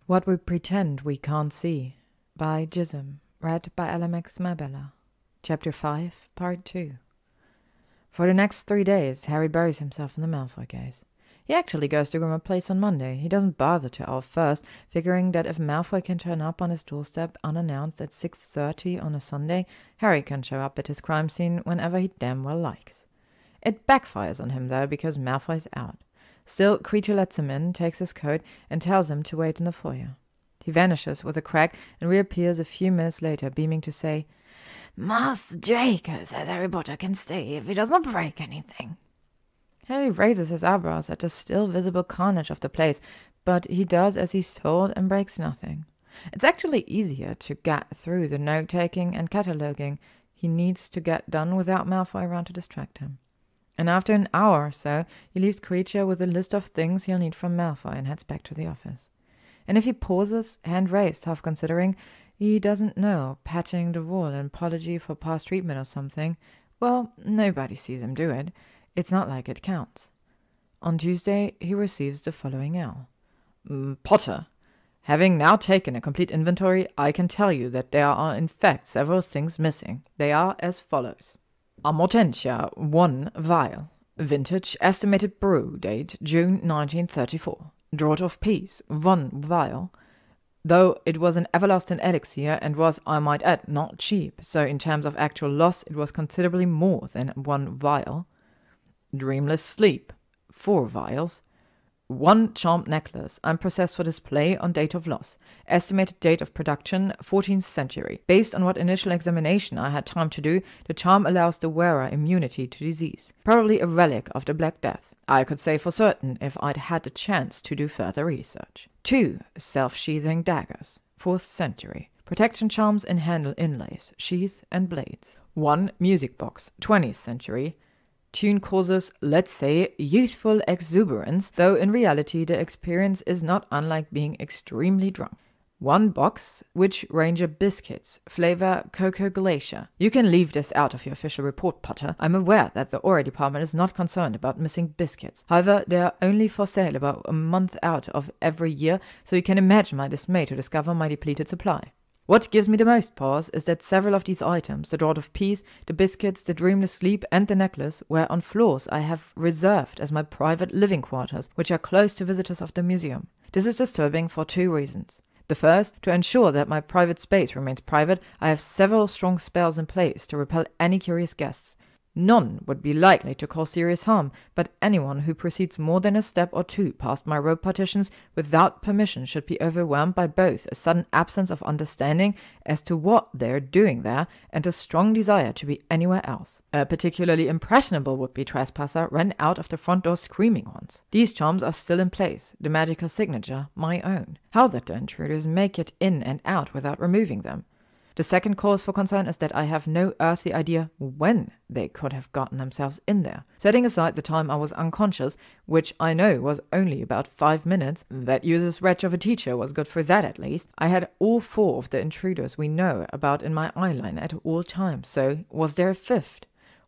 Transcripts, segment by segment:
What We Pretend We Can't See by Gyzym, read by LMX Mabella. Chapter 5, Part 2. For the next 3 days, Harry buries himself in the Malfoy case. He actually goes to Grimmauld Place on Monday. He doesn't bother to owl first, figuring that if Malfoy can turn up on his doorstep unannounced at 6:30 on a Sunday, Harry can show up at his crime scene whenever he damn well likes. It backfires on him, though, because Malfoy's out. Still, Kreacher lets him in, takes his coat, and tells him to wait in the foyer. He vanishes with a crack and reappears a few minutes later, beaming to say, "Master Draco says Harry Potter can stay if he doesn't break anything." Harry raises his eyebrows at the still visible carnage of the place, but he does as he's told and breaks nothing. It's actually easier to get through the note-taking and cataloguing he needs to get done without Malfoy around to distract him. And after an hour or so, he leaves Kreacher with a list of things he'll need from Malfoy and heads back to the office. And if he pauses, hand raised, half considering, he doesn't know, patting the wall in apology for past treatment or something, well, nobody sees him do it. It's not like it counts. On Tuesday, he receives the following L. "Potter, having now taken a complete inventory, I can tell you that there are in fact several things missing. They are as follows. Amortentia, 1 vial. Vintage, estimated brew date, June 1934. Draught of Peace, 1 vial. Though it was an everlasting elixir and was, I might add, not cheap, so in terms of actual loss it was considerably more than 1 vial. Dreamless Sleep, 4 vials. 1 charmed necklace, unprocessed for display on date of loss. Estimated date of production, 14th century. Based on what initial examination I had time to do, the charm allows the wearer immunity to disease. Probably a relic of the Black Death. I could say for certain if I'd had the chance to do further research. 2 self-sheathing daggers, 4th century. Protection charms in handle inlays, sheath and blades. 1 music box, 20th century. Tune causes, let's say, youthful exuberance, though in reality the experience is not unlike being extremely drunk. 1 box Witch Ranger biscuits, flavor Cocoa Glacier. You can leave this out of your official report, Potter. I'm aware that the Aura department is not concerned about missing biscuits. However, they are only for sale about a month out of every year, so you can imagine my dismay to discover my depleted supply. What gives me the most pause is that several of these items, the Draught of Peace, the biscuits, the Dreamless Sleep, and the necklace, were on floors I have reserved as my private living quarters, which are closed to visitors of the museum. This is disturbing for 2 reasons. The first, to ensure that my private space remains private, I have several strong spells in place to repel any curious guests. None would be likely to cause serious harm, but anyone who proceeds more than a step or 2 past my rope partitions without permission should be overwhelmed by both a sudden absence of understanding as to what they're doing there and a strong desire to be anywhere else. A particularly impressionable would-be trespasser ran out of the front door screaming once. These charms are still in place, the magical signature my own. How that the intruders make it in and out without removing them. The second cause for concern is that I have no earthly idea when they could have gotten themselves in there. Setting aside the time I was unconscious, which I know was only about 5 minutes, that useless wretch of a teacher was good for that at least, I had all 4 of the intruders we know about in my eyeline at all times, so was there a 5th?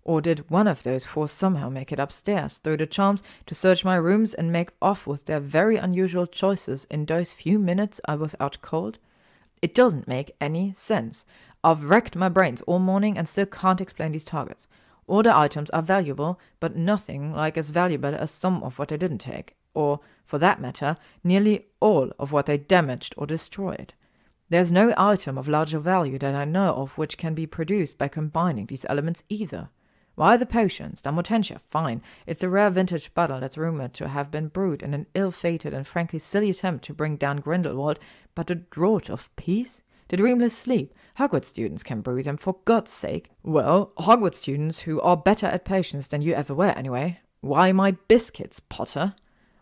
Or did one of those 4 somehow make it upstairs through the charms to search my rooms and make off with their very unusual choices in those few minutes I was out cold? It doesn't make any sense. I've wrecked my brains all morning and still can't explain these targets. All the items are valuable, but nothing like as valuable as some of what they didn't take, or, for that matter, nearly all of what they damaged or destroyed. There's no item of larger value that I know of which can be produced by combining these elements either. Why the potions? The Amortentia, fine. It's a rare vintage bottle that's rumored to have been brewed in an ill-fated and frankly silly attempt to bring down Grindelwald, but the Draught of Peace? The Dreamless Sleep? Hogwarts students can brew them, for God's sake. Well, Hogwarts students who are better at potions than you ever were, anyway. Why my biscuits, Potter?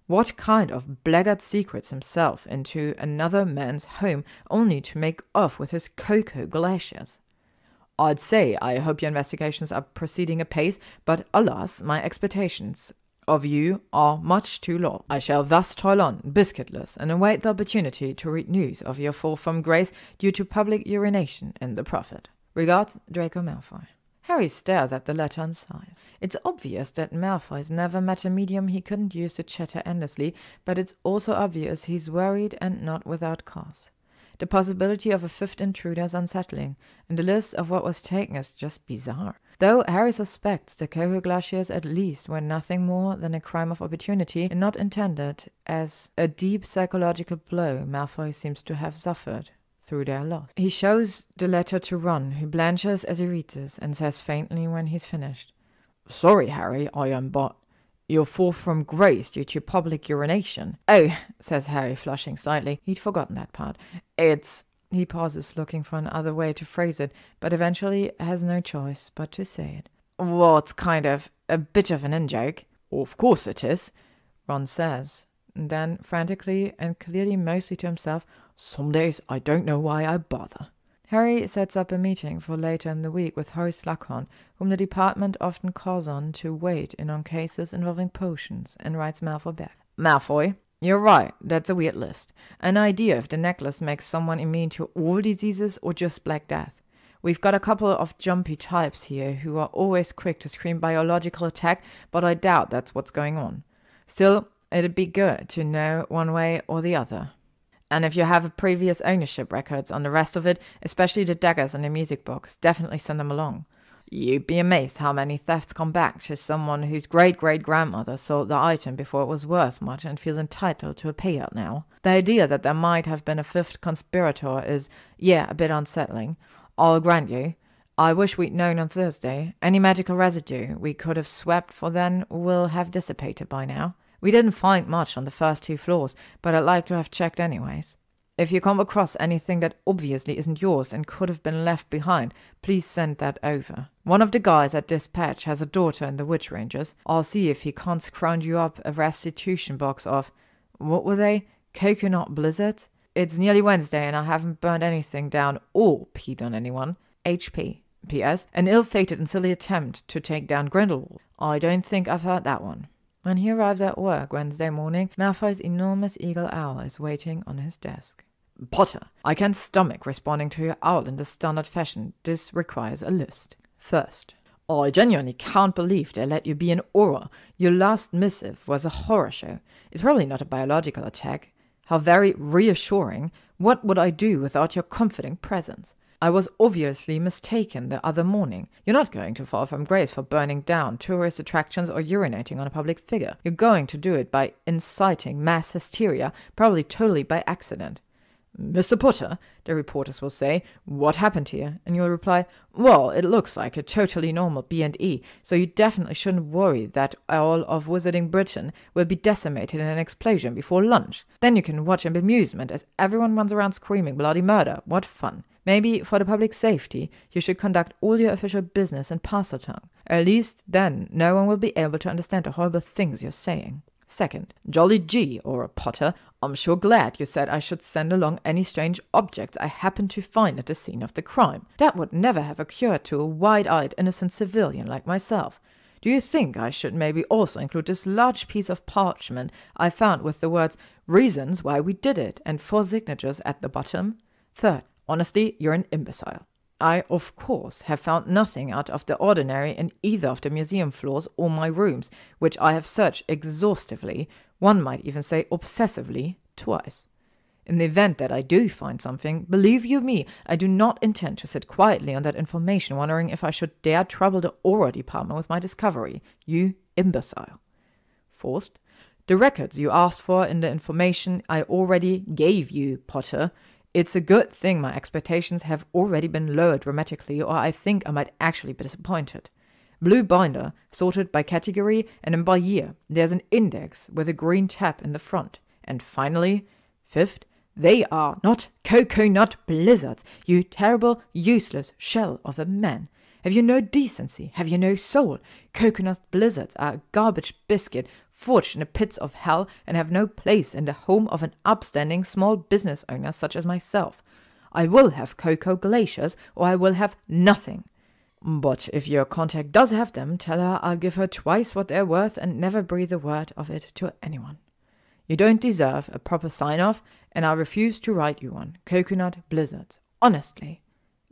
What kind of blackguard secrets himself into another man's home only to make off with his Cocoa Glaciers? I'd say I hope your investigations are proceeding apace, but alas, my expectations of you are much too low. I shall thus toil on, biscuitless, and await the opportunity to read news of your fall from grace due to public urination in the Prophet. Regards, Draco Malfoy. Harry stares at the letter and sighs. It's obvious that Malfoy's never met a medium he couldn't use to chatter endlessly, but it's also obvious he's worried and not without cause. The possibility of a fifth intruder is unsettling, and the list of what was taken is just bizarre. Though Harry suspects the Cocoa Glaciers at least were nothing more than a crime of opportunity and not intended as a deep psychological blow Malfoy seems to have suffered through their loss. He shows the letter to Ron, who blanches as he reads it and says faintly when he's finished, "Sorry, Harry, I am but you're forth from grace due to public urination." "Oh," says Harry, flushing slightly. He'd forgotten that part. He pauses, looking for another way to phrase it, but eventually has no choice but to say it. "Well, it's kind of a bit of an in-joke." "Of course it is," Ron says. And then, frantically and clearly mostly to himself, "Some days I don't know why I bother." Harry sets up a meeting for later in the week with Horace Slughorn, whom the department often calls on to wade in on cases involving potions, and writes Malfoy back. "Malfoy, you're right, that's a weird list. An idea if the necklace makes someone immune to all diseases or just Black Death. We've got a couple of jumpy types here who are always quick to scream biological attack, but I doubt that's what's going on. Still, it'd be good to know one way or the other. And if you have previous ownership records on the rest of it, especially the daggers and the music box, definitely send them along. You'd be amazed how many thefts come back to someone whose great-great-grandmother sold the item before it was worth much and feels entitled to a payout now. The idea that there might have been a fifth conspirator is, a bit unsettling. I'll grant you. I wish we'd known on Thursday. Any magical residue we could have swept for then will have dissipated by now. We didn't find much on the first 2 floors, but I'd like to have checked anyways. If you come across anything that obviously isn't yours and could have been left behind, please send that over. One of the guys at Dispatch has a daughter in the Witch Rangers. I'll see if he can't scrounge you up a restitution box of, what were they? Coconut blizzards? It's nearly Wednesday and I haven't burned anything down or peed on anyone. HP. P.S. An ill-fated and silly attempt to take down Grindelwald. I don't think I've heard that one." When he arrives at work Wednesday morning, Malfoy's enormous eagle owl is waiting on his desk. "Potter, I can't stomach responding to your owl in the standard fashion. This requires a list. First, I genuinely can't believe they let you be an Auror. Your last missive was a horror show. It's probably not a biological attack. How very reassuring. What would I do without your comforting presence? I was obviously mistaken the other morning. You're not going to fall from grace for burning down tourist attractions or urinating on a public figure. You're going to do it by inciting mass hysteria, probably totally by accident. Mr. Potter, the reporters will say, what happened here? And you'll reply, well, it looks like a totally normal B&E, so you definitely shouldn't worry that all of Wizarding Britain will be decimated in an explosion before lunch. Then you can watch in bemusement as everyone runs around screaming bloody murder. What fun. Maybe for the public safety, you should conduct all your official business in Parseltongue. At least then no one will be able to understand the horrible things you're saying. Second, Jolly G, or a Potter, I'm sure glad you said I should send along any strange objects I happen to find at the scene of the crime. That would never have occurred to a wide-eyed innocent civilian like myself. Do you think I should maybe also include this large piece of parchment I found with the words, reasons why we did it, and 4 signatures at the bottom? Third, honestly, you're an imbecile. I, of course, have found nothing out of the ordinary in either of the museum floors or my rooms, which I have searched exhaustively, one might even say obsessively, twice. In the event that I do find something, believe you me, I do not intend to sit quietly on that information wondering if I should dare trouble the Aura department with my discovery. You imbecile. Fourth, the records you asked for in the information I already gave you, Potter. It's a good thing my expectations have already been lowered dramatically, or I think I might actually be disappointed. Blue binder, sorted by category and then by year. There's an index with a green tab in the front. And finally, fifth, they are not coconut blizzards, you terrible, useless shell of a man. Have you no decency? Have you no soul? Coconut blizzards are a garbage biscuit forged in the pits of hell and have no place in the home of an upstanding small business owner such as myself. I will have cocoa glaciers or I will have nothing. But if your contact does have them, tell her I'll give her twice what they're worth and never breathe a word of it to anyone. You don't deserve a proper sign-off, and I refuse to write you one. Coconut blizzards. Honestly.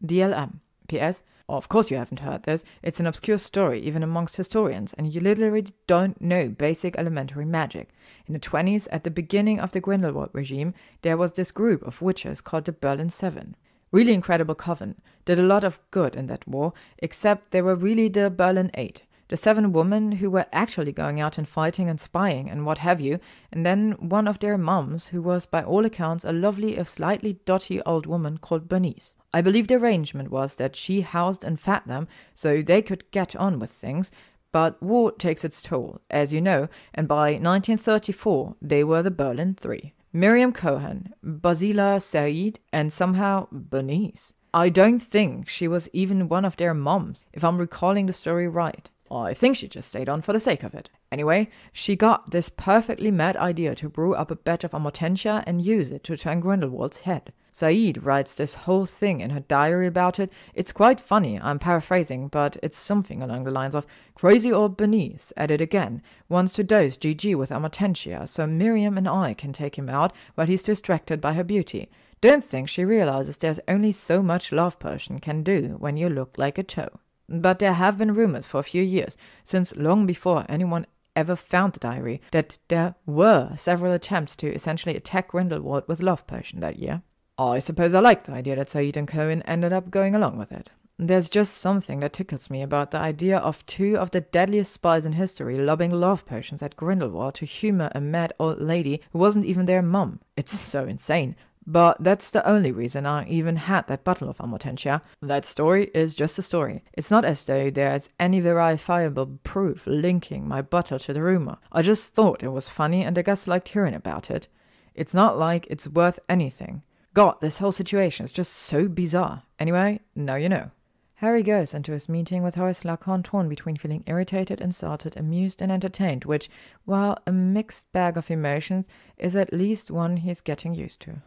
DLM. P.S. Of course you haven't heard this. It's an obscure story, even amongst historians, and you literally don't know basic elementary magic. In the 20s, at the beginning of the Grindelwald regime, there was this group of witches called the Berlin Seven. Really incredible coven. Did a lot of good in that war, except they were really the Berlin Eight. The 7 women who were actually going out and fighting and spying and what have you, and then one of their moms, who was by all accounts a lovely if slightly dotty old woman called Bernice. I believe the arrangement was that she housed and fed them so they could get on with things, but war takes its toll, as you know, and by 1934 they were the Berlin Three. Miriam Cohen, Basila Said, and somehow Bernice. I don't think she was even one of their moms, if I'm recalling the story right. I think she just stayed on for the sake of it. Anyway, she got this perfectly mad idea to brew up a batch of Amortentia and use it to turn Grindelwald's head. Said writes this whole thing in her diary about it. It's quite funny, I'm paraphrasing, but it's something along the lines of, "Crazy old Bernice, at it again, wants to dose GG with Amortentia so Miriam and I can take him out while he's distracted by her beauty. Don't think she realizes there's only so much love potion can do when you look like a toe." But there have been rumors for a few years, since long before anyone ever found the diary, that there were several attempts to essentially attack Grindelwald with love potion that year. I suppose I like the idea that Said and Cohen ended up going along with it. There's just something that tickles me about the idea of 2 of the deadliest spies in history lobbing love potions at Grindelwald to humor a mad old lady who wasn't even their mum. It's so insane. But that's the only reason I even had that bottle of Amortentia. That story is just a story. It's not as though there's any verifiable proof linking my bottle to the rumor. I just thought it was funny and I guess liked hearing about it. It's not like it's worth anything. God, this whole situation is just so bizarre. Anyway, now you know. Harry goes into his meeting with Horace Slughorn torn between feeling irritated, insulted, amused, and entertained, which, while a mixed bag of emotions, is at least one he's getting used to.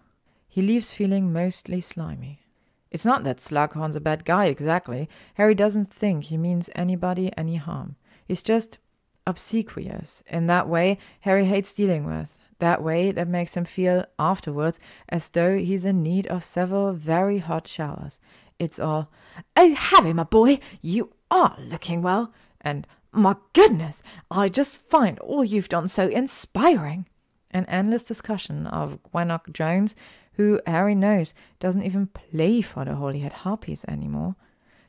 He leaves feeling mostly slimy. It's not that Slughorn's a bad guy exactly. Harry doesn't think he means anybody any harm. He's just obsequious in that way Harry hates dealing with. That way that makes him feel afterwards as though he's in need of several very hot showers. It's all, "Oh, Harry, my boy, you are looking well," and "My goodness, I just find all you've done so inspiring." An endless discussion of Gwennock Jones, who Harry knows doesn't even play for the Holyhead Harpies anymore.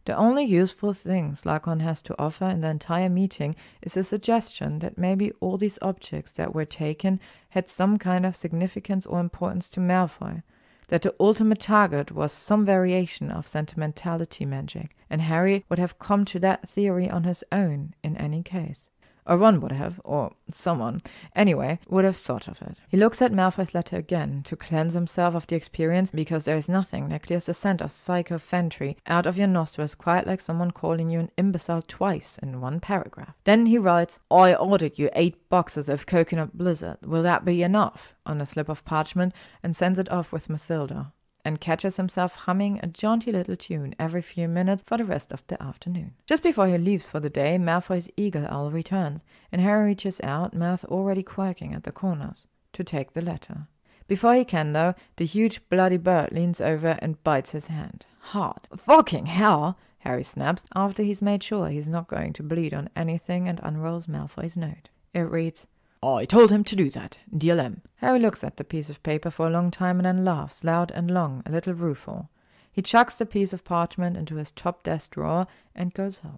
The only useful thing Slughorn has to offer in the entire meeting is a suggestion that maybe all these objects that were taken had some kind of significance or importance to Malfoy, that the ultimate target was some variation of sentimentality magic, and Harry would have come to that theory on his own in any case. Or Ron would have, or someone, anyway, would have thought of it. He looks at Malfoy's letter again to cleanse himself of the experience, because there is nothing that clears the scent of psychophantry out of your nostrils quite like someone calling you an imbecile twice in one paragraph. Then he writes, "I ordered you 8 boxes of Coconut Blizzard. Will that be enough?" on a slip of parchment, and sends it off with Mathilda, and catches himself humming a jaunty little tune every few minutes for the rest of the afternoon. Just before he leaves for the day, Malfoy's eagle owl returns, and Harry reaches out, mouth already quirking at the corners, to take the letter. Before he can, though, the huge bloody bird leans over and bites his hand. Hard. "Fucking hell!" Harry snaps, after he's made sure he's not going to bleed on anything, and unrolls Malfoy's note. It reads, "I told him to do that, DLM." Harry looks at the piece of paper for a long time and then laughs, loud and long, a little rueful. He chucks the piece of parchment into his top desk drawer and goes home.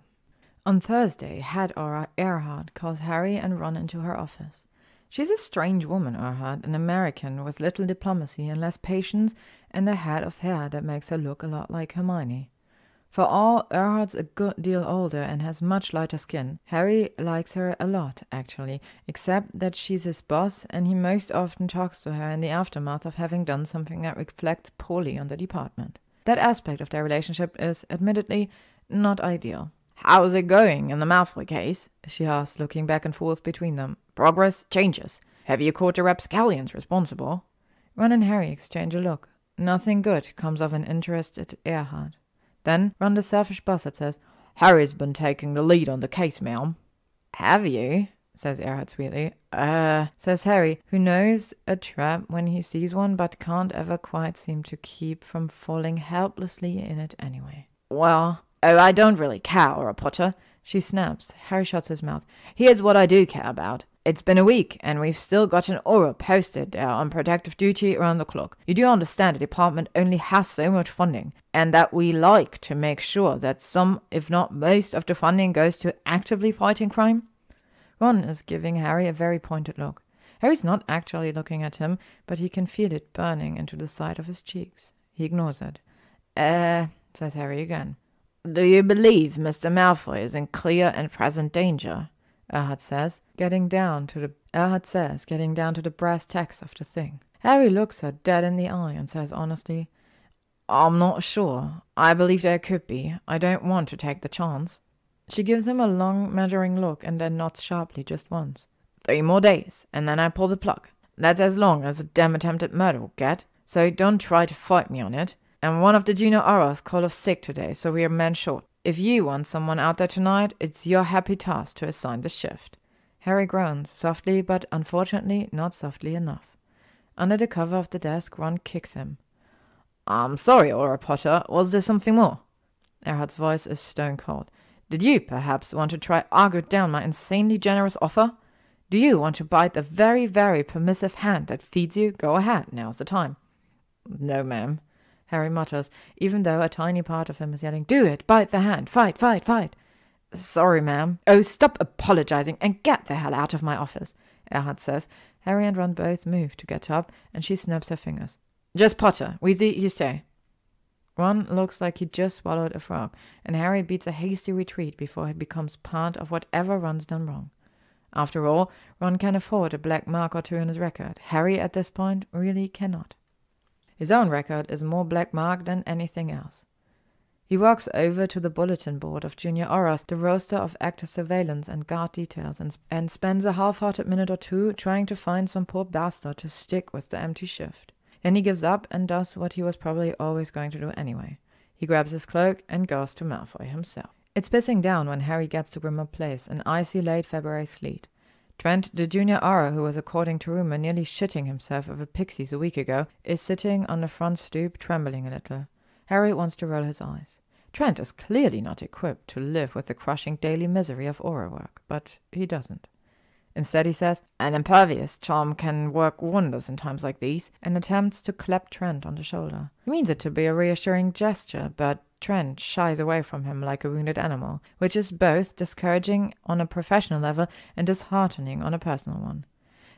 On Thursday, Head Aura Earhart calls Harry and Ron into her office. She's a strange woman, Earhart, an American with little diplomacy and less patience, and a head of hair that makes her look a lot like Hermione. For all, Earhart's a good deal older and has much lighter skin. Harry likes her a lot, actually, except that she's his boss and he most often talks to her in the aftermath of having done something that reflects poorly on the department. That aspect of their relationship is, admittedly, not ideal. "How's it going in the Malfoy case?" she asks, looking back and forth between them. "Progress? Changes? Have you caught the rapscallions responsible?" Ron and Harry exchange a look. Nothing good comes of an interested Earhart. Then Ron, the selfish bastard, says, "Harry's been taking the lead on the case, ma'am." "Have you?" says Earhart sweetly. Says Harry, who knows a trap when he sees one, but can't ever quite seem to keep from falling helplessly in it anyway. "Well, "Oh, I don't really care, Aurora Potter," she snaps. Harry shuts his mouth. "Here's what I do care about. It's been a week, and we've still got an Auror posted there on protective duty around the clock. You do understand the department only has so much funding, and that we like to make sure that some, if not most, of the funding goes to actively fighting crime?" Ron is giving Harry a very pointed look. Harry's not actually looking at him, but he can feel it burning into the side of his cheeks. He ignores it. Says Harry again. "Do you believe Mr. Malfoy is in clear and present danger?" Erhard says, getting down to the brass tacks of the thing. Harry looks her dead in the eye and says honestly, "I'm not sure. I believe there could be. I don't want to take the chance." She gives him a long, measuring look and then nods sharply just once. 3 more days, and then I pull the plug. That's as long as a damn attempted murder will get, so don't try to fight me on it. And one of the junior Aurors called off sick today, so we are men short. If you want someone out there tonight, it's your happy task to assign the shift." Harry groans, softly, but unfortunately not softly enough. Under the cover of the desk, Ron kicks him. "I'm sorry, Aurora Potter. Was there something more?" Erhard's voice is stone cold. "Did you, perhaps, want to try argue down my insanely generous offer? Do you want to bite the very, very permissive hand that feeds you? Go ahead, now's the time." "No, ma'am," Harry mutters, even though a tiny part of him is yelling, "Do it! Bite the hand! Fight, fight, fight!" "Sorry, ma'am." "Oh, stop apologizing and get the hell out of my office," Erhard says. Harry and Ron both move to get up, and she snaps her fingers. "Just Potter. Weasley, you stay." Ron looks like he just swallowed a frog, and Harry beats a hasty retreat before he becomes part of whatever Ron's done wrong. After all, Ron can afford a black mark or two in his record. Harry, at this point, really cannot. His own record is more black marked than anything else. He walks over to the bulletin board of Junior Aurors, the roster of active surveillance and guard details, and spends a half-hearted minute or two trying to find some poor bastard to stick with the empty shift. Then he gives up and does what he was probably always going to do anyway. He grabs his cloak and goes to Malfoy himself. It's pissing down when Harry gets to Grimmauld Place, an icy late February sleet. Trent, the junior Auror who was, according to rumor, nearly shitting himself over pixies a week ago, is sitting on the front stoop, trembling a little. Harry wants to roll his eyes. Trent is clearly not equipped to live with the crushing daily misery of Auror work, but he doesn't. Instead, he says, "An impervious charm can work wonders in times like these," and attempts to clap Trent on the shoulder. He means it to be a reassuring gesture, but Trent shies away from him like a wounded animal, which is both discouraging on a professional level and disheartening on a personal one.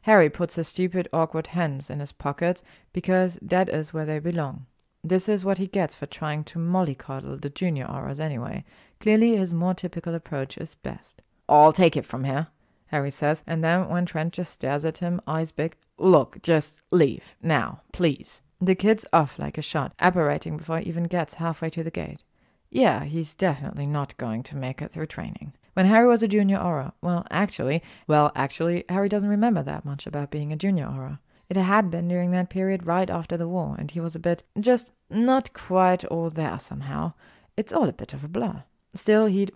Harry puts his stupid, awkward hands in his pockets because that is where they belong. This is what he gets for trying to mollycoddle the junior Aurors anyway. Clearly, his more typical approach is best. "I'll take it from here," Harry says, and then when Trent just stares at him, eyes big, "Look, just leave. Now, please." The kid's off like a shot, apparating before he even gets halfway to the gate. Yeah, he's definitely not going to make it through training. When Harry was a junior Auror, actually, Harry doesn't remember that much about being a junior Auror. It had been during that period right after the war, and he was a bit, just not quite all there somehow. It's all a bit of a blur. Still, he'd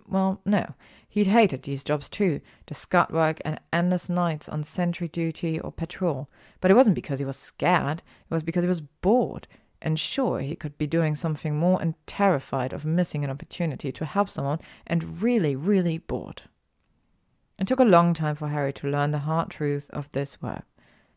hated these jobs too, the scut work and endless nights on sentry duty or patrol. But it wasn't because he was scared, it was because he was bored. And sure, he could be doing something more and terrified of missing an opportunity to help someone and really, really bored. It took a long time for Harry to learn the hard truth of this work,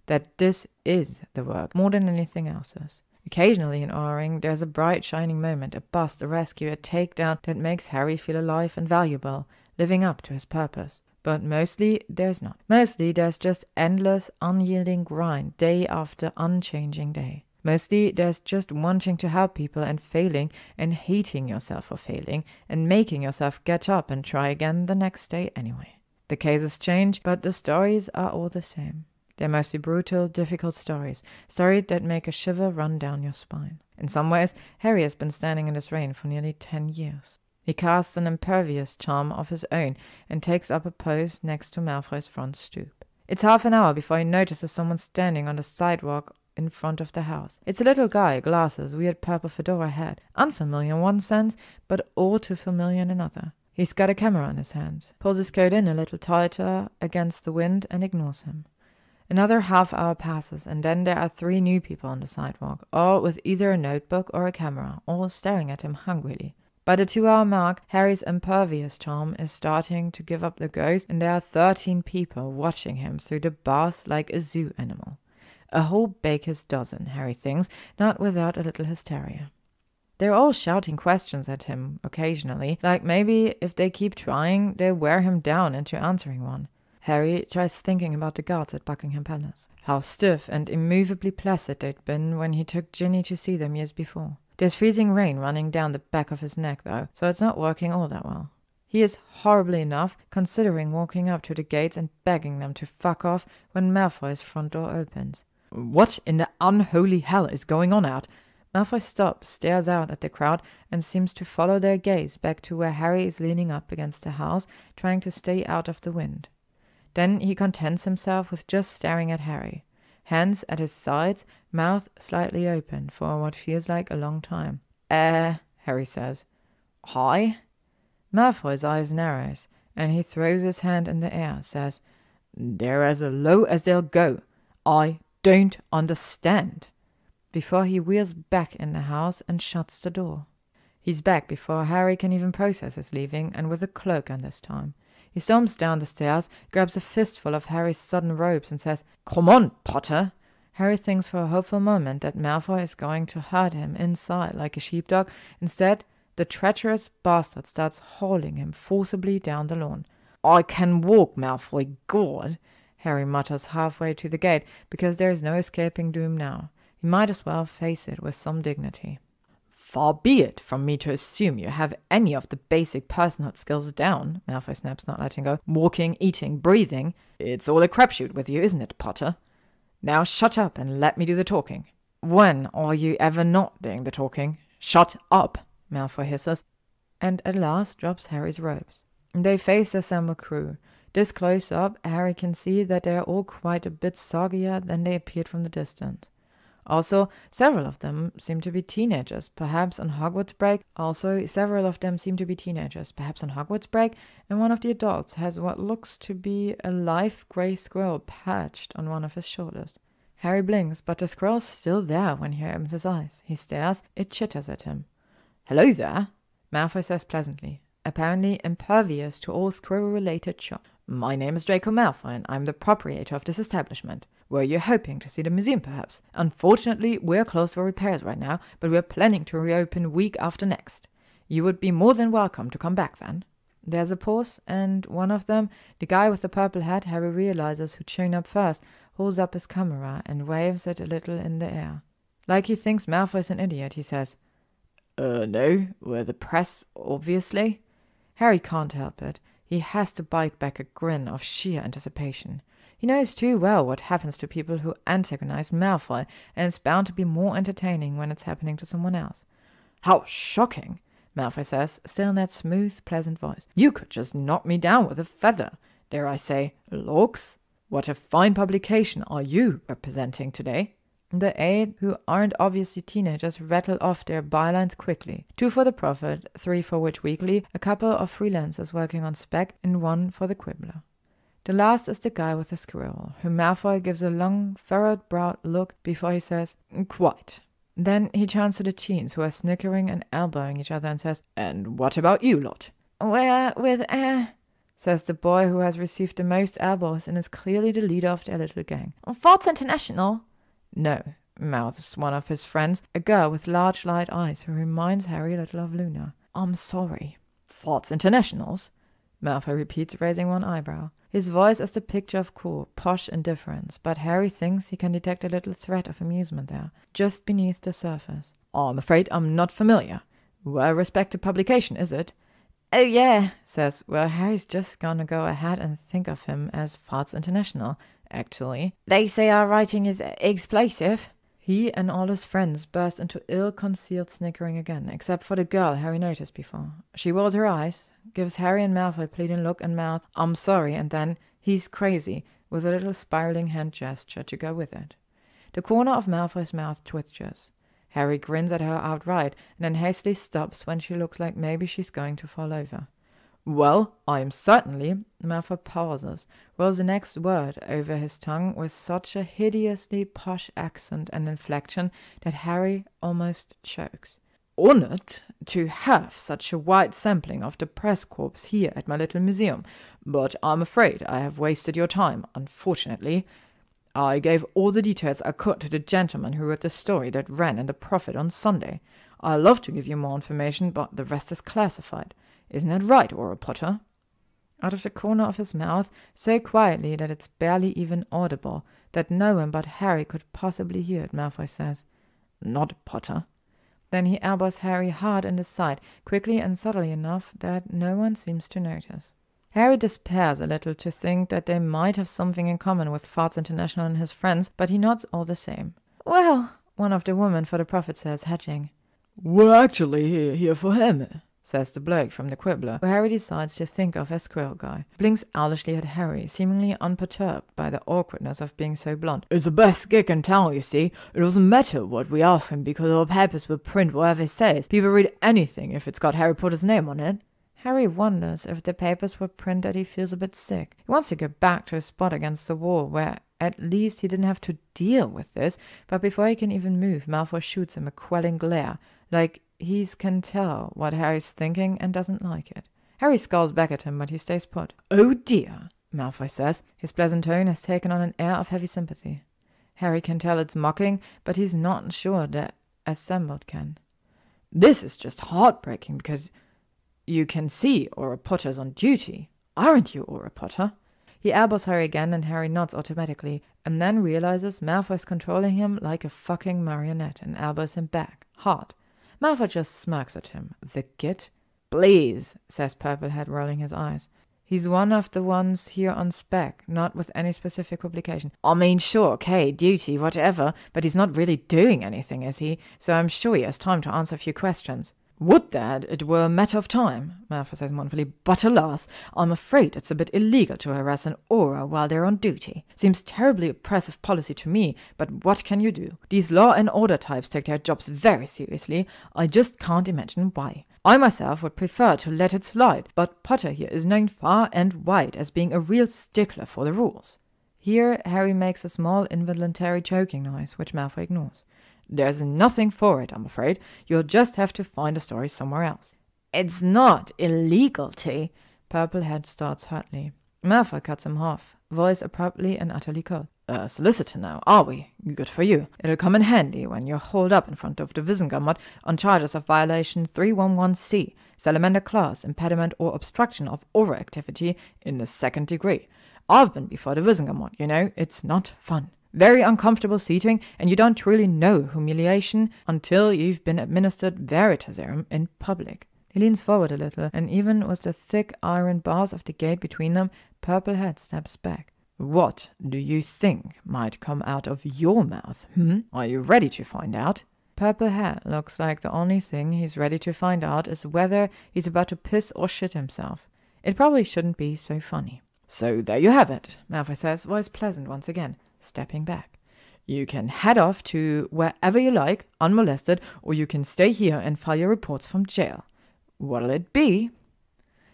that this is the work more than anything else is. Occasionally in Auror, there's a bright, shining moment, a bust, a rescue, a takedown that makes Harry feel alive and valuable, living up to his purpose. But mostly there's not. Mostly there's just endless, unyielding grind, day after unchanging day. Mostly there's just wanting to help people and failing and hating yourself for failing and making yourself get up and try again the next day anyway. The cases change, but the stories are all the same. They're mostly brutal, difficult stories that make a shiver run down your spine. In some ways, Harry has been standing in this rain for nearly 10 years. He casts an impervious charm of his own and takes up a post next to Malfoy's front stoop. It's half an hour before he notices someone standing on the sidewalk in front of the house. It's a little guy, glasses, weird purple fedora hat. Unfamiliar in one sense, but all too familiar in another. He's got a camera in his hands, pulls his coat in a little tighter against the wind and ignores him. Another half hour passes, and then there are 3 new people on the sidewalk, all with either a notebook or a camera, all staring at him hungrily. By the 2-hour mark, Harry's impervious charm is starting to give up the ghost, and there are 13 people watching him through the bars like a zoo animal. A whole baker's dozen, Harry thinks, not without a little hysteria. They're all shouting questions at him occasionally, like maybe if they keep trying, they'll wear him down into answering one. Harry tries thinking about the guards at Buckingham Palace. How stiff and immovably placid they'd been when he took Ginny to see them years before. There's freezing rain running down the back of his neck, though, so it's not working all that well. He is horribly enough considering walking up to the gates and begging them to fuck off when Malfoy's front door opens. What in the unholy hell is going on out? Malfoy stops, stares out at the crowd, and seems to follow their gaze back to where Harry is leaning up against the house, trying to stay out of the wind. Then he contents himself with just staring at Harry, hands at his sides, mouth slightly open for what feels like a long time. Harry says. Hi? Malfoy's eyes narrows, and he throws his hand in the air, says, They're as low as they'll go. I don't understand. Before he wheels back in the house and shuts the door. He's back before Harry can even process his leaving, and with a cloak on this time. He storms down the stairs, grabs a fistful of Harry's sodden robes and says, Come on, Potter! Harry thinks for a hopeful moment that Malfoy is going to herd him inside like a sheepdog. Instead, the treacherous bastard starts hauling him forcibly down the lawn. I can walk, Malfoy, God! Harry mutters halfway to the gate, because there is no escaping doom now. He might as well face it with some dignity. Far be it from me to assume you have any of the basic personhood skills down, Malfoy snaps, not letting go. Walking, eating, breathing. It's all a crapshoot with you, isn't it, Potter? Now shut up and let me do the talking. When are you ever not doing the talking? Shut up, Malfoy hisses, and at last drops Harry's robes. They face the assembled crew. This close up, Harry can see that they are all quite a bit soggier than they appeared from the distance. Also, several of them seem to be teenagers, perhaps on Hogwarts break, and one of the adults has what looks to be a live grey squirrel patched on one of his shoulders. Harry blinks, but the squirrel's still there when he opens his eyes. He stares, it chitters at him. Hello there, Malfoy says pleasantly, apparently impervious to all squirrel-related shock. My name is Draco Malfoy, and I'm the proprietor of this establishment. Were you hoping to see the museum, perhaps? Unfortunately, we're closed for repairs right now, but we're planning to reopen week after next. You would be more than welcome to come back then. There's a pause, and one of them, the guy with the purple hat Harry realizes who'd shown up first, holds up his camera and waves it a little in the air. Like he thinks Malfoy's an idiot, he says, No, we're the press, obviously. Harry can't help it. He has to bite back a grin of sheer anticipation. He knows too well what happens to people who antagonize Malfoy, and it's bound to be more entertaining when it's happening to someone else. How shocking, Malfoy says, still in that smooth, pleasant voice. You could just knock me down with a feather. Dare I say, Lorx? What a fine publication are you representing today? The 8, who aren't obviously teenagers, rattle off their bylines quickly. 2 for the Prophet, 3 for Witch Weekly, a couple of freelancers working on spec, and 1 for the Quibbler. The last is the guy with the squirrel, whom Malfoy gives a long, furrowed-browed look before he says, Quite. Then he turns to the teens, who are snickering and elbowing each other, and says, And what about you lot? We're with, says the boy who has received the most elbows and is clearly the leader of their little gang. Forts International. No, mouths one of his friends, a girl with large light eyes who reminds Harry a little of Luna. I'm sorry. Forts Internationals? Malfoy repeats, raising one eyebrow. His voice is the picture of cool, posh indifference, but Harry thinks he can detect a little thread of amusement there, just beneath the surface. I'm afraid I'm not familiar. Well-respected publication, is it? Oh yeah, says, well, Harry's just gonna go ahead and think of him as Farts International, actually. They say our writing is explosive. He and all his friends burst into ill-concealed snickering again, except for the girl Harry noticed before. She rolls her eyes, gives Harry and Malfoy a pleading look and mouth, I'm sorry, and then, he's crazy, with a little spiraling hand gesture to go with it. The corner of Malfoy's mouth twitches. Harry grins at her outright, and then hastily stops when she looks like maybe she's going to fall over. Well, I'm certainly, Malfoy pauses, rolls the next word over his tongue with such a hideously posh accent and inflection that Harry almost chokes. honored to have such a wide sampling of the press corps here at my little museum, but I'm afraid I have wasted your time, unfortunately. I gave all the details I could to the gentleman who wrote the story that ran in the Prophet on Sunday. I'd love to give you more information, but the rest is classified. Isn't that right, Ora Potter?" Out of the corner of his mouth, so quietly that it's barely even audible, that no one but Harry could possibly hear it, Malfoy says, "Not Potter." Then he elbows Harry hard in the side, quickly and subtly enough that no one seems to notice. Harry despairs a little to think that they might have something in common with Farts International and his friends, but he nods all the same. "Well," one of the women for the Prophet says, hedging. "We're actually here for him," says the bloke from the Quibbler, who Harry decides to think of as Squirrel Guy. He blinks owlishly at Harry, seemingly unperturbed by the awkwardness of being so blunt. "It's the best gig in town, you see. It doesn't matter what we ask him, because our papers will print whatever he says. People read anything if it's got Harry Potter's name on it." Harry wonders if the papers were print that he feels a bit sick. He wants to go back to his spot against the wall, where at least he didn't have to deal with this, but before he can even move, Malfoy shoots him a quelling glare, like he can tell what Harry's thinking and doesn't like it. Harry scowls back at him, but he stays put. "Oh dear," Malfoy says. His pleasant tone has taken on an air of heavy sympathy. Harry can tell it's mocking, but he's not sure the assembled can. "This is just heartbreaking, because you can see Ora Potter's on duty. Aren't you, Ora Potter?" He elbows Harry again, and Harry nods automatically, and then realizes Malfoy's controlling him like a fucking marionette and elbows him back, hard. Malfoy just smirks at him. The git? "Please," says Purplehead, rolling his eyes. He's one of the ones here on spec, not with any specific publication. "I mean, sure, okay, duty, whatever, but he's not really doing anything, is he? So I'm sure he has time to answer a few questions." "Would that it were a matter of time," Malfoy says mournfully, "but alas, I'm afraid it's a bit illegal to harass an Aura while they're on duty. Seems terribly oppressive policy to me, but what can you do? These law and order types take their jobs very seriously. I just can't imagine why. I myself would prefer to let it slide, but Potter here is known far and wide as being a real stickler for the rules." Here Harry makes a small involuntary choking noise, which Malfoy ignores. "There's nothing for it, I'm afraid. You'll just have to find a story somewhere else." "It's not illegal to—" Purplehead starts hotly. Malfoy cuts him off, voice abruptly and utterly cold. "Solicitor now, are we? Good for you. It'll come in handy when you're hauled up in front of the Wizengamot on charges of violation 311C, Salamander Clause, impediment or obstruction of aura activity in the 2nd degree. I've been before the Wizengamot, you know. It's not fun. Very uncomfortable seating, and you don't truly know humiliation until you've been administered Veritaserum in public." He leans forward a little, and even with the thick iron bars of the gate between them, Purplehead steps back. "What do you think might come out of your mouth, Are you ready to find out?" Purplehead looks like the only thing he's ready to find out is whether he's about to piss or shit himself. It probably shouldn't be so funny. "So there you have it," Malfoy says, voice pleasant once again, stepping back. "You can head off to wherever you like, unmolested, or you can stay here and file your reports from jail. What'll it be?"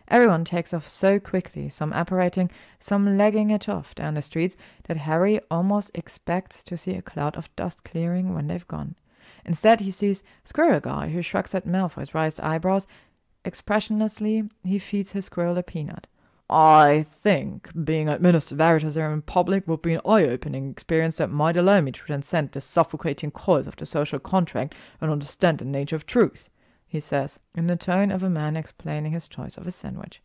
Everyone takes off so quickly, some apparating, some legging it off down the streets, that Harry almost expects to see a cloud of dust clearing when they've gone. Instead, he sees Squirrel Guy, who shrugs at Malfoy's raised eyebrows. Expressionlessly, he feeds his squirrel a peanut. "I think being administered Veritaserum in public would be an eye-opening experience that might allow me to transcend the suffocating coils of the social contract and understand the nature of truth," he says, in the tone of a man explaining his choice of a sandwich.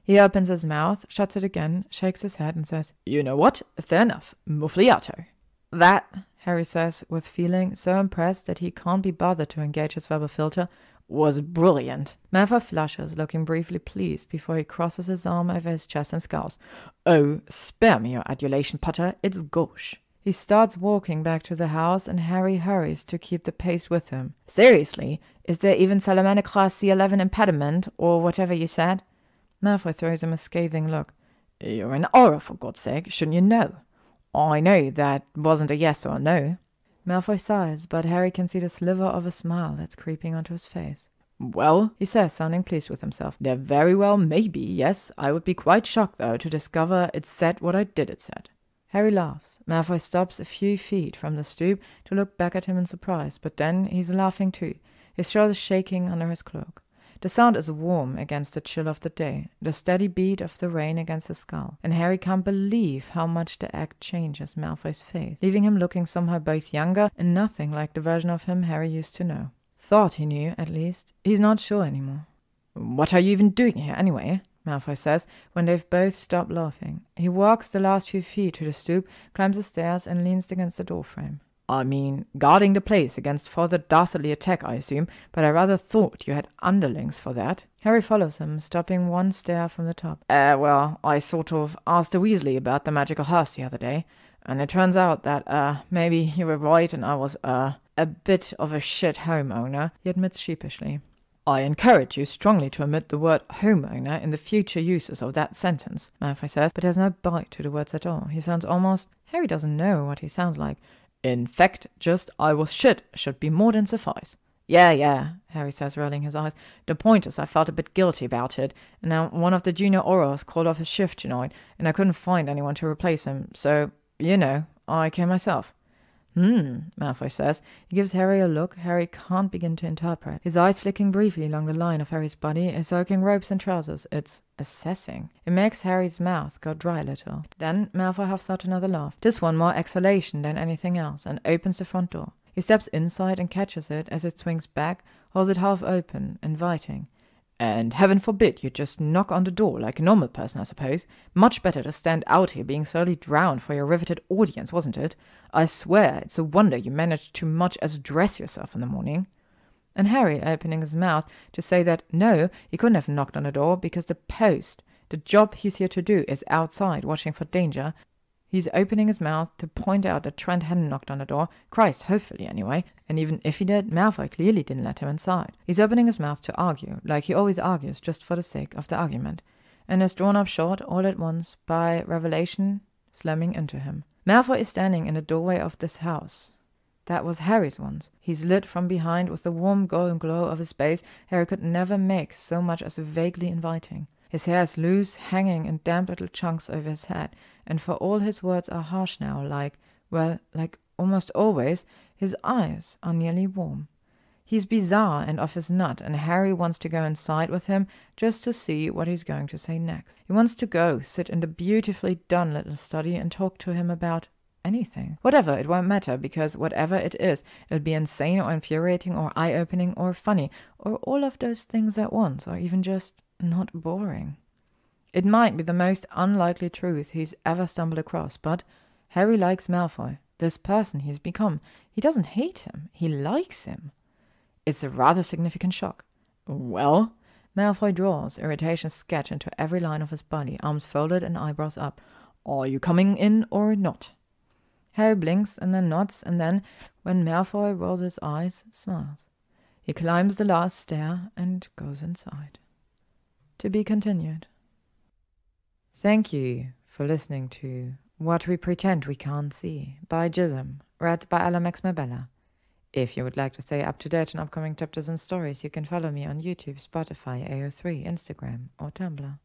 He opens his mouth, shuts it again, shakes his head, and says, "You know what? Fair enough. Muffliato." "That," Harry says, with feeling so impressed that he can't be bothered to engage his verbal filter, "was brilliant." Malfoy flushes, looking briefly pleased before he crosses his arm over his chest and scowls. "Oh, spare me your adulation, Potter. It's gauche." He starts walking back to the house, and Harry hurries to keep the pace with him. "Seriously, is there even Salamander Class C11 impediment, or whatever you said?" Malfoy throws him a scathing look. "You're an Aura, for God's sake. Shouldn't you know?" "I know that wasn't a yes or a no." Malfoy sighs, but Harry can see the sliver of a smile that's creeping onto his face. "Well," he says, sounding pleased with himself, "there very well may be, yes. I would be quite shocked, though, to discover it said what I did it said." Harry laughs. Malfoy stops a few feet from the stoop to look back at him in surprise, but then he's laughing too. his shoulders shaking under his cloak. The sound is warm against the chill of the day, the steady beat of the rain against his skull, and Harry can't believe how much the act changes Malfoy's face, leaving him looking somehow both younger and nothing like the version of him Harry used to know. Thought he knew, at least. He's not sure anymore. "What are you even doing here, anyway?" Malfoy says, when they've both stopped laughing. He walks the last few feet to the stoop, climbs the stairs, and leans against the doorframe. "I mean, guarding the place against further dastardly attack, I assume, but I rather thought you had underlings for that." Harry follows him, stopping one stair from the top. Well, I sort of asked a Weasley about the magical house the other day, and it turns out that, maybe you were right and I was, a bit of a shit homeowner," he admits sheepishly. "I encourage you strongly to omit the word homeowner in the future uses of that sentence," Malfoy says, but there's no bite to the words at all. He sounds almost... Harry doesn't know what he sounds like. "In fact, just I was shit should be more than suffice." Yeah, Harry says, rolling his eyes. "The point is I felt a bit guilty about it, and now one of the junior Aurors called off his shift tonight, and I couldn't find anyone to replace him, so, I came myself." Malfoy says. He gives Harry a look Harry can't begin to interpret. His eyes flicking briefly along the line of Harry's body, his soaking robes and trousers. It's assessing. It makes Harry's mouth go dry a little. Then Malfoy huffs out another laugh, this one more exhalation than anything else, and opens the front door. He steps inside and catches it as it swings back, holds it half open, inviting. "And heaven forbid you just knock on the door like a normal person, I suppose. Much better to stand out here being slowly drowned for your riveted audience, wasn't it? I swear it's a wonder you managed to much as dress yourself in the morning." And Harry opening his mouth to say that no, he couldn't have knocked on the door because the post, the job he's here to do, is outside watching for danger. He's opening his mouth to point out that Trent hadn't knocked on the door. Christ, hopefully anyway. And even if he did, Malfoy clearly didn't let him inside. He's opening his mouth to argue, like he always argues just for the sake of the argument, and is drawn up short all at once by revelation slamming into him. Malfoy is standing in the doorway of this house. That was Harry's once. He's lit from behind with the warm golden glow of his base Harry could never make so much as vaguely inviting. His hair is loose, hanging in damp little chunks over his head, and for all his words are harsh now, like almost always, his eyes are nearly warm. He's bizarre and off his nut, and Harry wants to go inside with him just to see what he's going to say next. He wants to go sit in the beautifully done little study and talk to him about anything. Whatever, it won't matter, because whatever it is, it'll be insane or infuriating or eye-opening or funny, or all of those things at once, or even just not boring. It might be the most unlikely truth he's ever stumbled across, but Harry likes Malfoy, this person he's become. He doesn't hate him, he likes him. It's a rather significant shock. "Well?" Malfoy draws, irritation sketched into every line of his body, arms folded and eyebrows up. "Are you coming in or not?" Harry blinks and then nods, and then, when Malfoy rolls his eyes, smiles. He climbs the last stair and goes inside. To be continued. Thank you for listening to What We Pretend We Can't See by gyzym, read by Mabella. If you would like to stay up to date on upcoming chapters and stories, you can follow me on YouTube, Spotify, AO3, Instagram, or Tumblr.